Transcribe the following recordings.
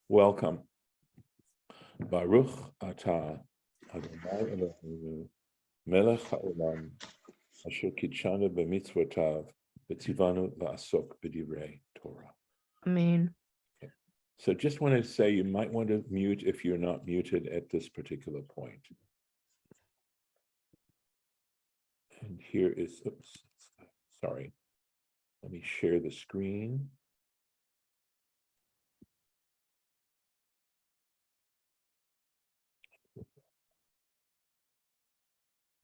Welcome. Baruch atah Adonai Eloheinu melech haolam asher kitshanu b'mitzvotav v'tzivanu la'asok b'divrei Torah. Amen. Okay. So just wanted to say you might want to mute if you're not muted at this particular point. And here is, sorry. Let me share the screen.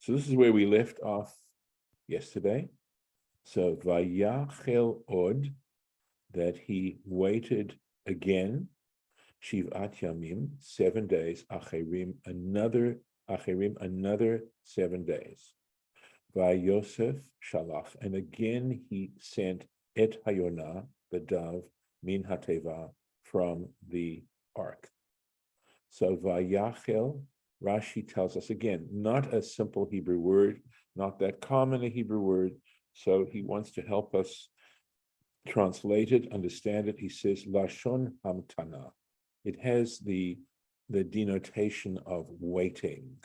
So this is where we left off yesterday. So Vayachel Od, that he waited again, Shiv'at Yamim, 7 days, Acherim, another 7 days. Vayosef Shalach, and again he sent Et Hayonah, the dove, Min Hateva, from the ark. So Vayachel, Rashi tells us again, not a simple Hebrew word, not that common a Hebrew word. So he wants to help us translate it, understand it. He says, Lashon Hamtana. It has the denotation of waiting.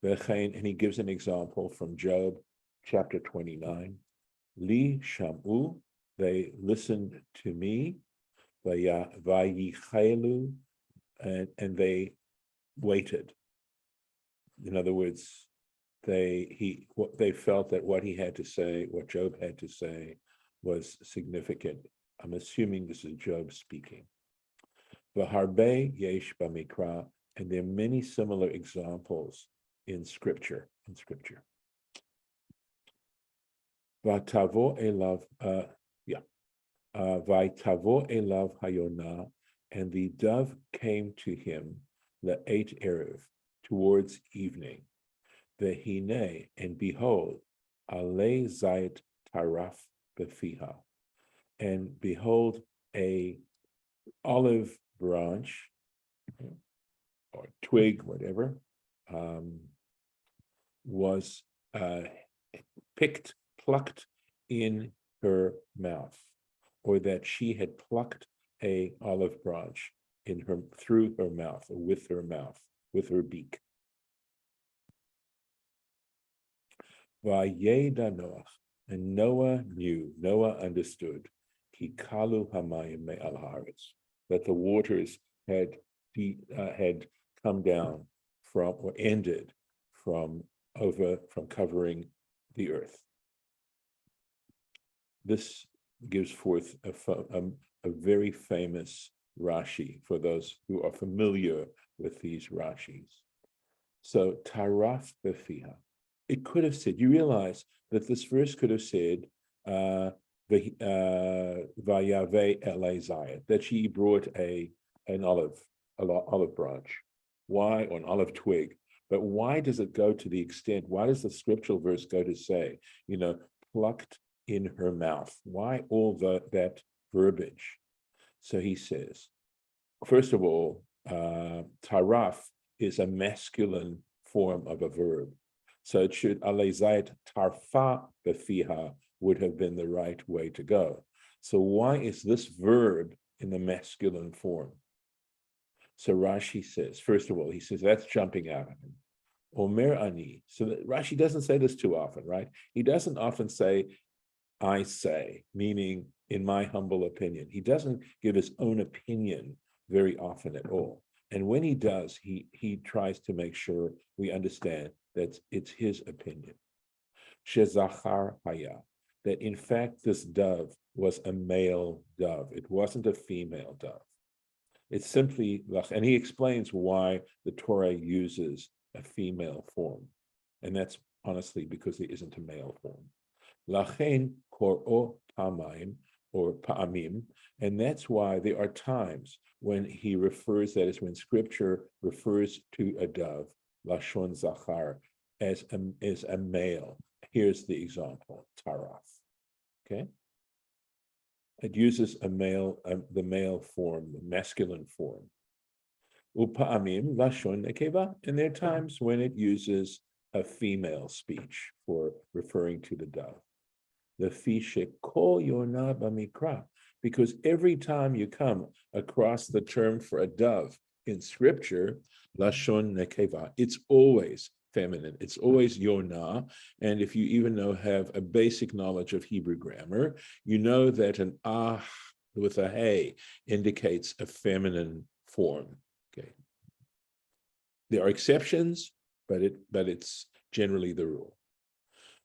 And he gives an example from Job chapter 29. Li Shamu, they listened to me, Vayichelu, and they waited. In other words, they felt that what he had to say, what Job had to say, was significant. I'm assuming this is Job speaking. V'harbe yesh b'mikra, and there are many similar examples in Scripture. V'tavo elav, v'tavo elav hayonah, and the dove came to him le'et erev, towards evening. V'hinei, and behold, alei zayit taraf befiha, and behold, a olive branch or twig, whatever, was plucked in her mouth, or that she had plucked a olive branch through her mouth, or with her beak. Vayeda Noach, and Noah understood, ki kalu hamayim me'al haaretz, that the waters had come down from, or ended from covering the earth. This gives forth a very famous Rashi for those who are familiar with these Rashis. So taraf befiha. It could have said, you realize that this verse could have said, Vayave Elazayat, that she brought an olive branch. Why? Or an olive twig. But why does it go to the extent, why does the scriptural verse go to say, plucked in her mouth? Why all that verbiage? So he says, first of all, taraf is a masculine form of a verb. So it should, alezayat tarfa befiha would have been the right way to go. So why is this verb in the masculine form? So Rashi says, first of all, he says, that's jumping out at him. Omer ani. So Rashi doesn't say this too often, right? He doesn't often say, I say, meaning in my humble opinion. He doesn't give his own opinion very often at all. And when he does, he tries to make sure we understand that it's his opinion. Shezachar haya, that in fact this dove was a male dove. It wasn't a female dove. It's simply, and he explains why the Torah uses a female form. And that's honestly because there isn't a male form. Lachen kor'o pa'amim, or pa'amim, and that's why there are times when he refers, that is when scripture refers to a dove, lashon zachar, as a male. Here's the example, taraf. Okay? It uses the male form, the masculine form. Upa'amim lashon nekeva, and there are times when it uses a female speech for referring to the dove. The fishe kol yonah b'mikra, because every time you come across the term for a dove in scripture, lashon nekeva, it's always feminine. It's always yonah. And if you even have a basic knowledge of Hebrew grammar, you know that an ah with a hey indicates a feminine form. Okay. There are exceptions, but it's generally the rule.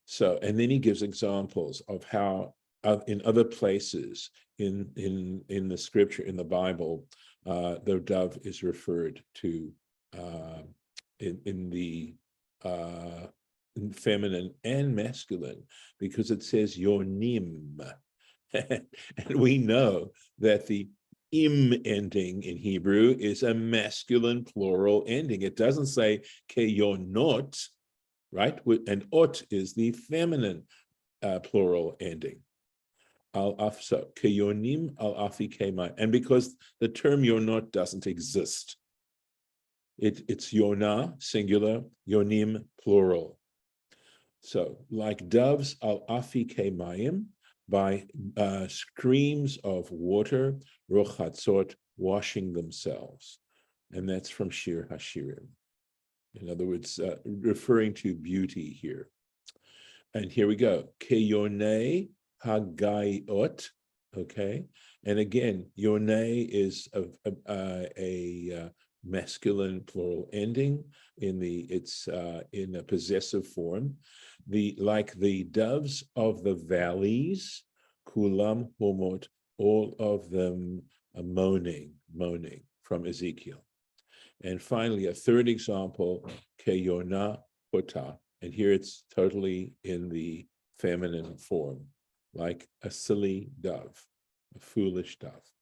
So, and then he gives examples of how in other places in the scripture, in the Bible, the dove is referred to in the in feminine and masculine, because it says yonim. And we know that the im ending in Hebrew is a masculine plural ending. It doesn't say keyonot, right? And ot is the feminine plural ending. So keyonim al afi kema. And because the term yonot doesn't exist, it's yonah, singular, yonim, plural. So like doves al afi kemayim, by streams of water, rochatzot, washing themselves. And that's from Shir Hashirim. In other words, referring to beauty here. And here we go. Keyone hagayot. Okay. And again, yone is a masculine plural ending it's in a possessive form. Like the doves of the valleys, kulam homot, all of them moaning from Ezekiel. And finally, a third example, keyona hota, and here it's totally in the feminine form, like a silly dove, a foolish dove.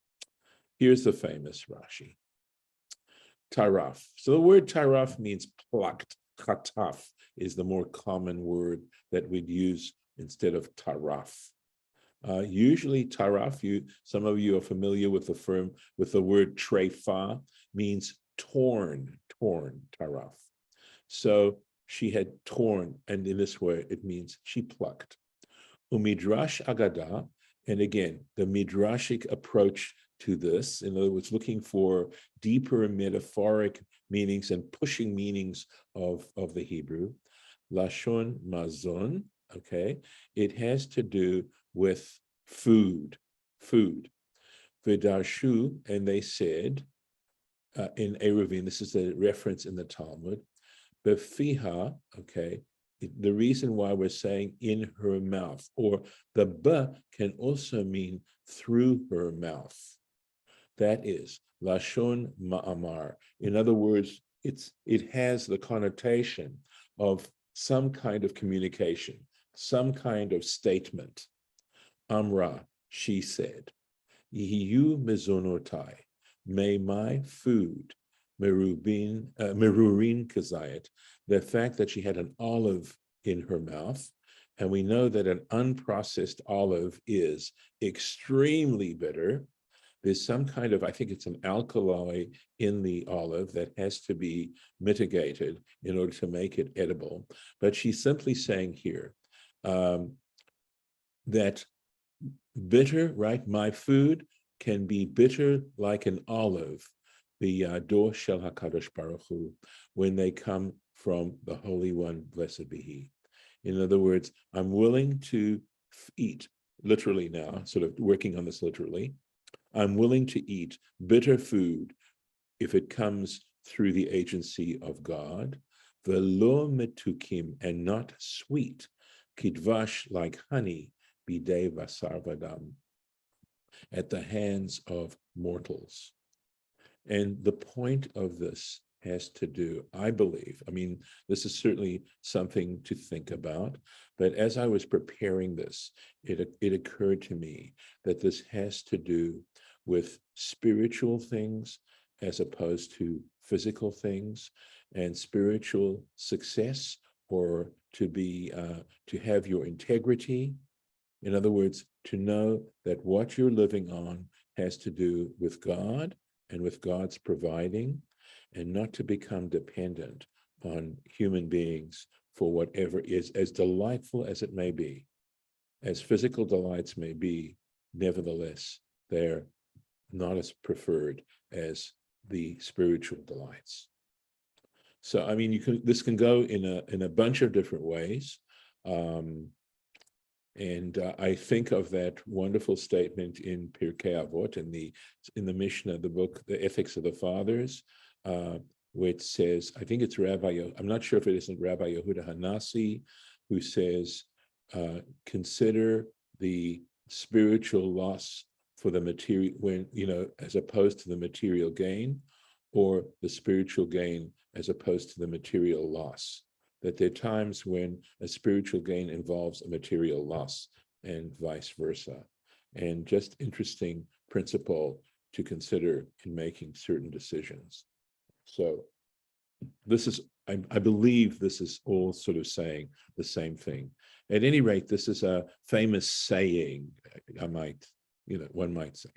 Here's the famous Rashi. Taraf. So the word taraf means plucked. Chataf is the more common word that we'd use instead of taraf. Usually taraf, some of you are familiar with the word treifa, means torn, taraf. So she had torn, and in this way it means she plucked. Umidrash agada, and again, the midrashic approach to this, in other words, looking for deeper metaphoric meanings and pushing meanings of the Hebrew. Lashon mazon, okay, it has to do with food. V'darshu, and they said, in Eruvin, this is a reference in the Talmud, befiha, okay, the reason why we're saying in her mouth, or the b can also mean through her mouth. That is lashon ma'amar. In other words, it has the connotation of some kind of communication, some kind of statement. Amra, she said, Yiyu mezonotai, may my food, merurin kazayat, the fact that she had an olive in her mouth, and we know that an unprocessed olive is extremely bitter. There's some kind of, I think it's an alkali in the olive that has to be mitigated in order to make it edible. But she's simply saying here that bitter, right? My food can be bitter like an olive, the Dor Shel HaKadosh Baruch Hu, when they come from the Holy One, blessed be He. In other words, I'm willing to eat, literally now, sort of working on this literally, I'm willing to eat bitter food if it comes through the agency of God, velo metukim, and not sweet, kidvash, like honey, bidei vasar vadam, at the hands of mortals. And the point of this has to do, I believe, I mean, this is certainly something to think about, but as I was preparing this, it occurred to me that this has to do with spiritual things as opposed to physical things, and spiritual success, or to have your integrity. In other words, to know that what you're living on has to do with God and with God's providing, and not to become dependent on human beings for whatever is, as delightful as it may be, as physical delights may be, nevertheless, they're not as preferred as the spiritual delights. So, I mean, this can go in a bunch of different ways. And I think of that wonderful statement in Pirkei Avot, in the Mishnah, the book, The Ethics of the Fathers, which says, I think it's I'm not sure if it isn't Rabbi Yehuda Hanasi, who says, consider the spiritual loss for the material, when, as opposed to the material gain, or the spiritual gain as opposed to the material loss. That there are times when a spiritual gain involves a material loss and vice versa. And just interesting principle to consider in making certain decisions. So this is, I believe this is all sort of saying the same thing. At any rate, this is a famous saying, one might say.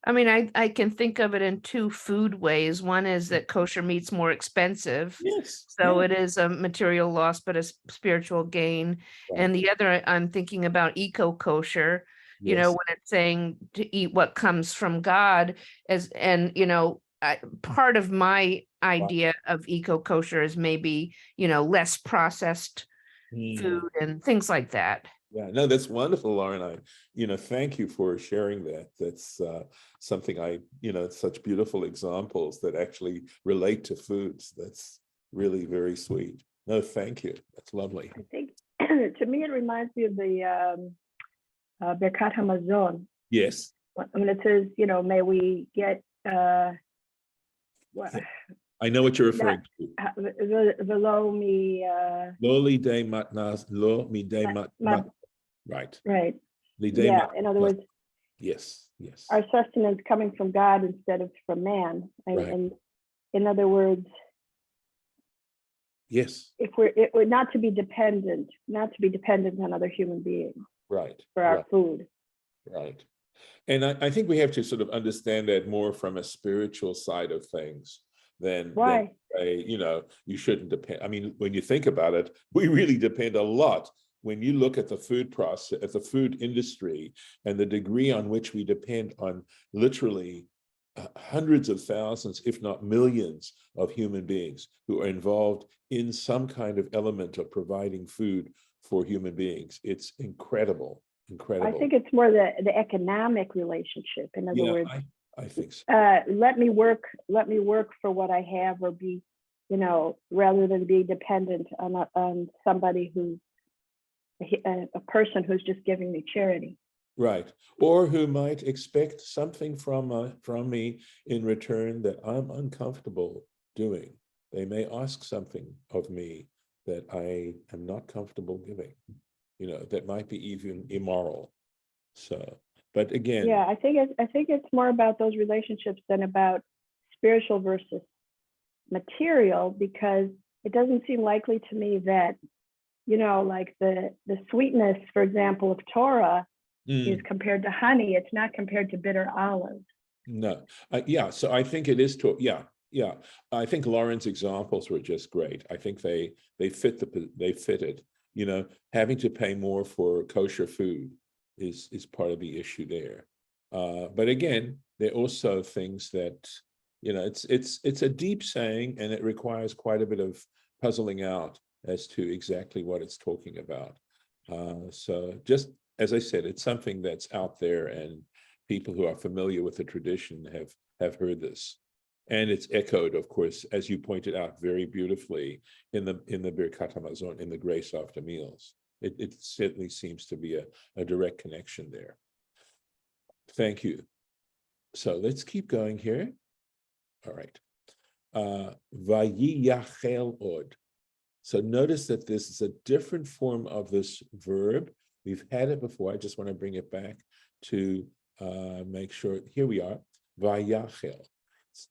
I mean, I can think of it in two food ways. One is that kosher meat's more expensive. Yes. So yes. it is a material loss, but a spiritual gain. Right. And the other, I'm thinking about eco-kosher, Yes. when it's saying to eat what comes from God, part of my idea of eco-kosher is maybe, less processed food and things like that. Yeah, no, that's wonderful, Lauren. Thank you for sharing that. That's something such beautiful examples that actually relate to foods. That's really very sweet. No, thank you. That's lovely. I think, to me, it reminds me of the Birkat Hamazon. Yes. When it says, may we get... I know what you're referring to. Velo mi... Lo lidei matnas, lo midei mat. Right. Right. Yeah, in other words, yes. Our sustenance coming from God instead of from man. Right. And in other words, yes, if we're not to be dependent on other human beings. Right. For our food. Right. And I think we have to sort of understand that more from a spiritual side of things than you shouldn't depend. I mean, when you think about it, we really depend a lot. When you look at the food process, at the food industry, and the degree on which we depend on literally hundreds of thousands, if not millions, of human beings who are involved in some kind of element of providing food for human beings, it's incredible. I think it's more the economic relationship. In other words, I think so. Let me work for what I have, or be, rather than be dependent on somebody who's a person who's just giving me charity. Right. Or who might expect something from me in return that I'm uncomfortable doing. They may ask something of me that I am not comfortable giving, that might be even immoral. So, but again. Yeah, I think it's more about those relationships than about spiritual versus material, because it doesn't seem likely to me that, like the sweetness, for example, of Torah is compared to honey. It's not compared to bitter olives. No. So I think it is Yeah. I think Lauren's examples were just great. I think they fit it. Having to pay more for kosher food is part of the issue there. But again, there are also things that, it's a deep saying, and it requires quite a bit of puzzling out as to exactly what it's talking about. So just as I said, it's something that's out there, and people who are familiar with the tradition have heard this. And it's echoed, of course, as you pointed out very beautifully, in the Birkat Hamazon, in the grace after meals. It certainly seems to be a direct connection there. Thank you. So let's keep going here. All right. Vayiyachel od. So notice that this is a different form of this verb. We've had it before. I just want to bring it back to make sure. Here we are. Vayachel.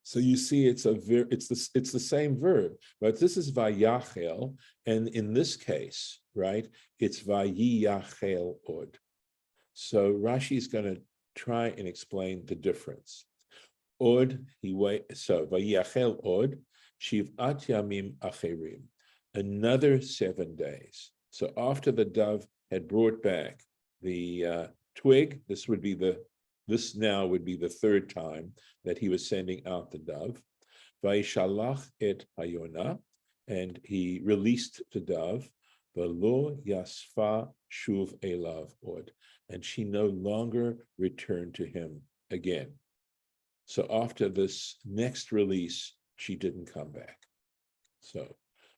So you see, it's the same verb, but this is vayachel, and in this case, right, it's vayiyachel od. So Rashi is going to try and explain the difference. Od, so vayiyachel od, shiv'at yamim acherim, another 7 days. So after the dove had brought back the twig, this would be the this now would be the third time that he was sending out the dove. Vayishalach et hayona, and he released the dove. V'lo yasfa shuv elav od, and she no longer returned to him again. So after this next release, she didn't come back. So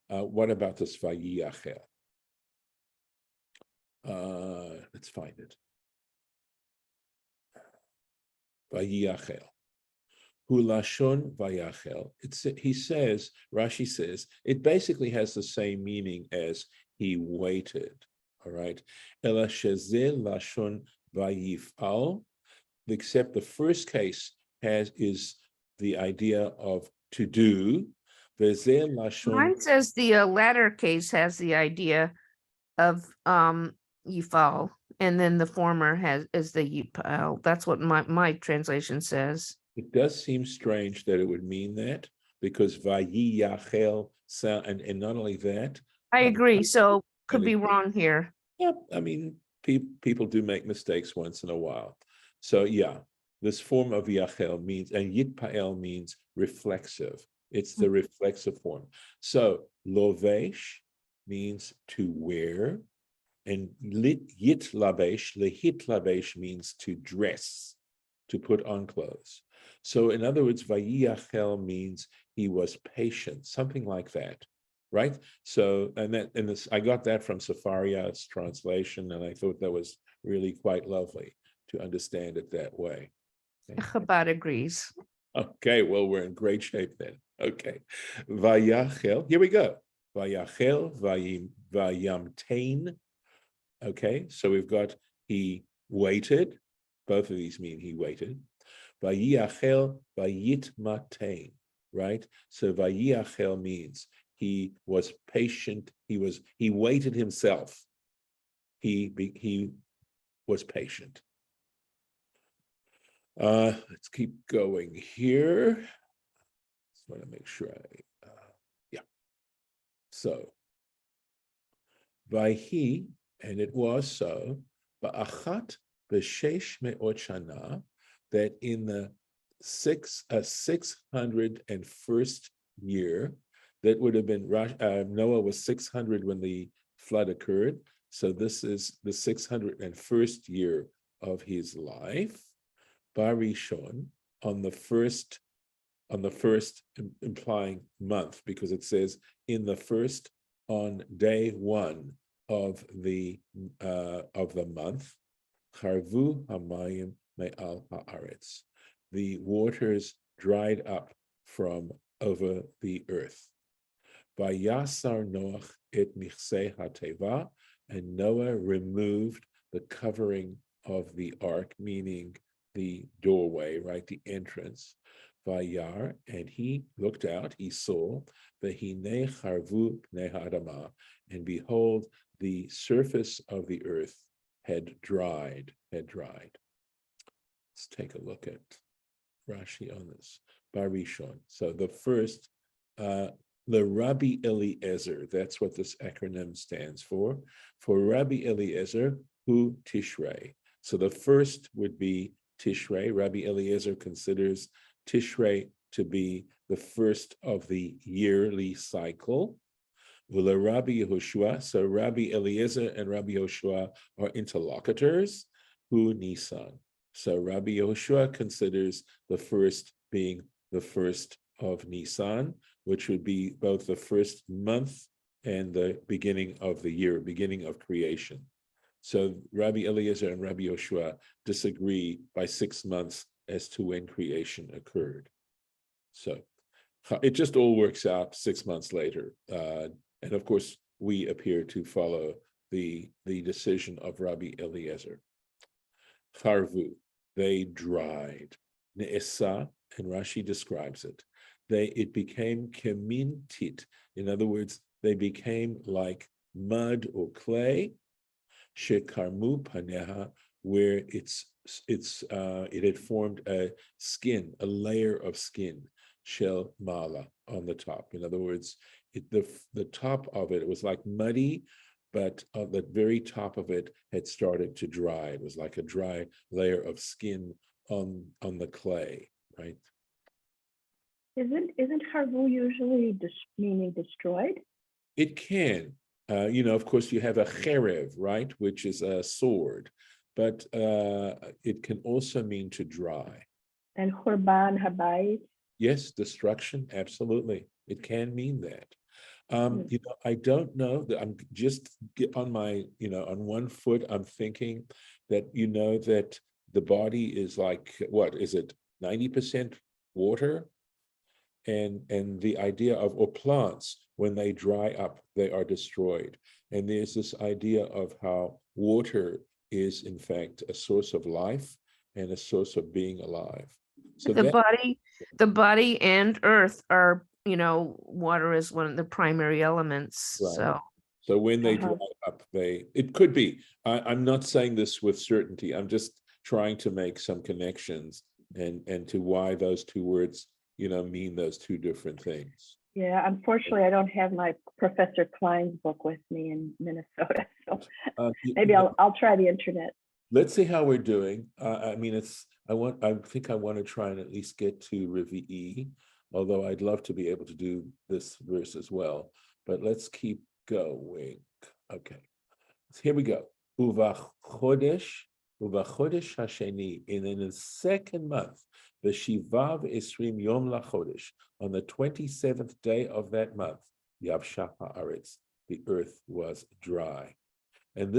what about this vayiyachel? Let's find it. Vayiyachel. Hulashon vayachel. He says, Rashi says, it basically has the same meaning as he waited. All right. Ela shezel lashon vayifal. Except the first case is the idea of to do. Vezel lashon. Mine says the latter case has the idea of yifal, and then the former is the yipal. That's what my translation says. It does seem strange that it would mean that, because vayiyachel sound, and not only that. I agree. So could be wrong here. Yeah, I mean, people do make mistakes once in a while. So yeah, this form of yachel means, and yitpael means reflexive. It's the reflexive form. So lovesh means to wear, and yitlabesh, lehitlabesh means to dress, to put on clothes. So in other words, vayiyachel means he was patient, something like that, right? So, I got that from Safaria's translation, and I thought that was really quite lovely to understand it that way. Okay. Chabad agrees. Okay, well, we're in great shape then. Okay. Vayachel, here we go. Vayachel, vayamtain. Okay, so we've got he waited. Both of these mean he waited. Vayachel, vayitmatain, right? So vayachel means he was patient. He waited himself. He was patient. Let's keep going here. Just want to make sure yeah. So, Vayhi, and it was so, ba'achat b'shesh me'ot shana, that in the 601st year, that would have been, Noah was 600 when the flood occurred. So this is the 601st year of his life. Barishon, on the first implying month, because it says in the first, on day one of the month, Charvu hamayim me'al haaretz, the waters dried up from over the earth. Vayasar Noach et michsei hateva, and Noah removed the covering of the ark, meaning the doorway, right, the entrance. Vayar, and he looked out, he saw, v'hinei charvu pnei ha'adama, and behold, the surface of the earth had dried. Let's take a look at Rashi on this. Barishon. So the first, the Rabbi Eliezer, that's what this acronym stands for. For Rabbi Eliezer, who Tishrei. So the first would be Tishrei. Rabbi Eliezer considers Tishrei to be the first of the yearly cycle. V'le Rabbi Yehoshua, so Rabbi Eliezer and Rabbi Yehoshua are interlocutors, who Nisan. So Rabbi Yehoshua considers the first being the first of Nisan, which would be both the first month and the beginning of the year, beginning of creation. So Rabbi Eliezer and Rabbi Yehoshua disagree by 6 months as to when creation occurred. So it just all works out 6 months later. And of course, we appear to follow the decision of Rabbi Eliezer. Charvu, they dried. Ne'esa, and Rashi describes it. It became kemintit. In other words, they became like mud or clay. Shekarmu paneha, where it had formed a skin, a layer of skin, shel mala, on the top. In other words, the top of it was like muddy, but the very top of it had started to dry. It was like a dry layer of skin the clay, right? Isn't harvu usually meaning destroyed? It can. Of course, you have a cherev, right, which is a sword, but it can also mean to dry. And Churban Habayit? Yes, destruction, absolutely. It can mean that. Hmm. I don't know that I'm just on my, on one foot, I'm thinking that, that the body is like, what is it, 90% water? And the idea of, or plants, when they dry up, they are destroyed. And there's this idea of how water is, in fact, a source of life and a source of being alive. So The that, body and earth are, water is one of the primary elements. right. So So when they Uh-huh. dry up, it could be. I'm not saying this with certainty. I'm just trying to make some connections and to why those two words, mean those two different things. Yeah, unfortunately, I don't have my Professor Klein's book with me in Minnesota, so maybe I'll try the internet. Let's see how we're doing. I mean, I think I want to try and at least get to Revi'i, although I'd love to be able to do this verse as well. But let's keep going. Okay, so here we go. Uvachodesh hasheni, and in the second month, the Shivav Esrim Yom Lachodesh, on the 27th day of that month, Yavsha Haaretz, the earth was dry. And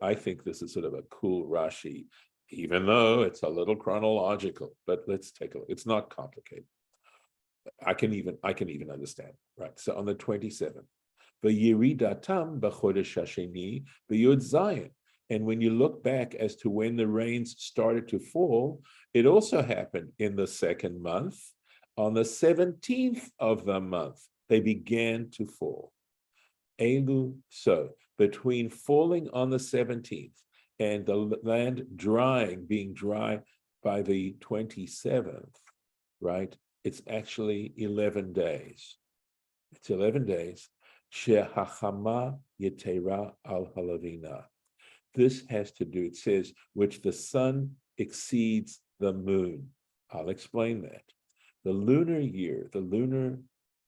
I think this is sort of a cool Rashi, even though it's a little chronological, but let's take a look. It's not complicated. I can even understand, right? So on the 27th, V'yiridatam b'chodesh hasheni b'yud zayin. And when you look back as to when the rains started to fall, it also happened in the second month. On the 17th of the month, they began to fall. Elu, so between falling on the 17th and the land being dry by the 27th, right? It's actually 11 days. It's 11 days. Shehachama yetera al halavina. This has to do, it says, which the sun exceeds the moon. I'll explain that. The lunar year,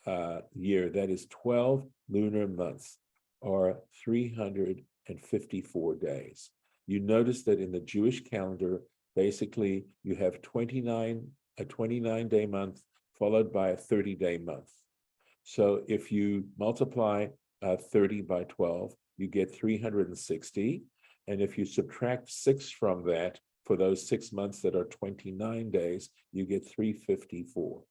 that is 12 lunar months, are 354 days. You notice that in the Jewish calendar, basically you have a 29-day month followed by a 30-day month. So if you multiply 30 by 12, you get 360. And if you subtract 6 from that, for those 6 months that are 29 days, you get 354.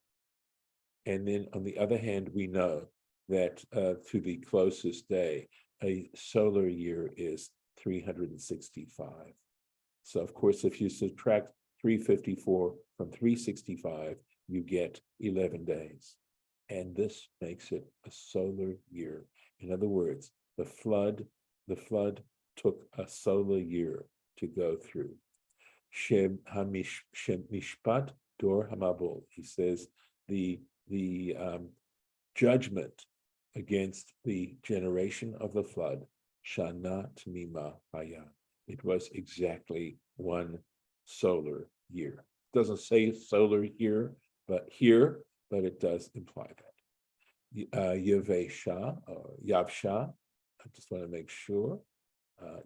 And then on the other hand, we know that to the closest day, a solar year is 365. So of course, if you subtract 354 from 365, you get 11 days. And this makes it a solar year. In other words, the flood took a solar year to go through. Shem mishpat dor hamabul. He says the judgment against the generation of the flood, shana tmima haya. It was exactly one solar year. It doesn't say solar year, but it does imply that. Yavesha or Yavsha, I just want to make sure.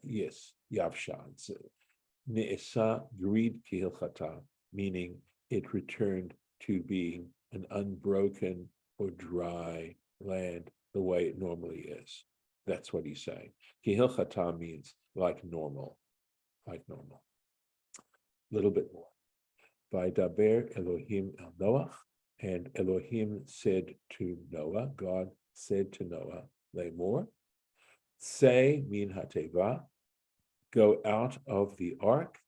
Yes, Yavsha. It's Ne'esa Grid Kihilchata, meaning it returned to being an unbroken or dry land the way it normally is. That's what he's saying. Kihilchata means like normal. A little bit more. Vaydaber Elohim el Noach, and Elohim said to Noah, God said to Noah, Lemor, say min hateva, go out of the ark,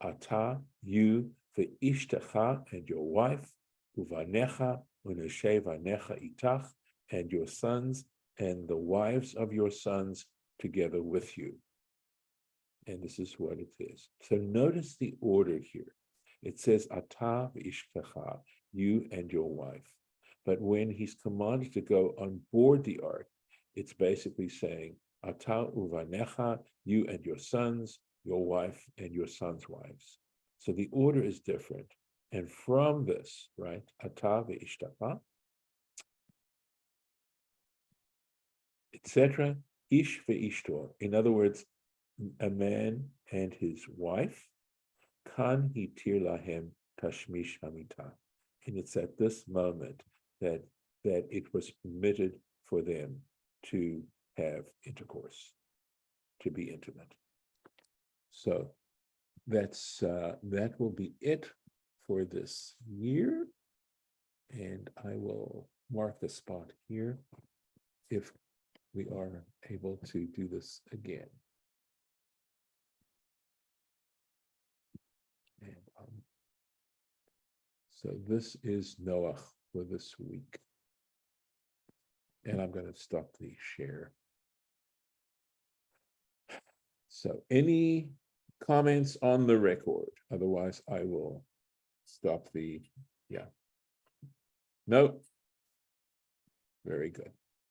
ata, you, ve'ishtecha, and your wife, uvanecha, uneshe vanecha itach, and your sons, and the wives of your sons together with you. And this is what it is. So notice the order here. It says, ata ve'ishtecha, you and your wife. But when he's commanded to go on board the ark, it's basically saying, ata uvanecha, you and your sons, your wife and your sons' wives. So the order is different. And from this, right, ata ve'ishtacha, etc., ish ve'ishto. In other words, a man and his wife, kan hitir lahem tashmish hamita. And it's at this moment that it was permitted for them to have intercourse, to be intimate. So that will be it for this year. And I will mark the spot here if we are able to do this again. And so this is Noach for this week. And I'm going to stop the share. So any comments on the record? Otherwise, I will stop the, yeah. No. Very good.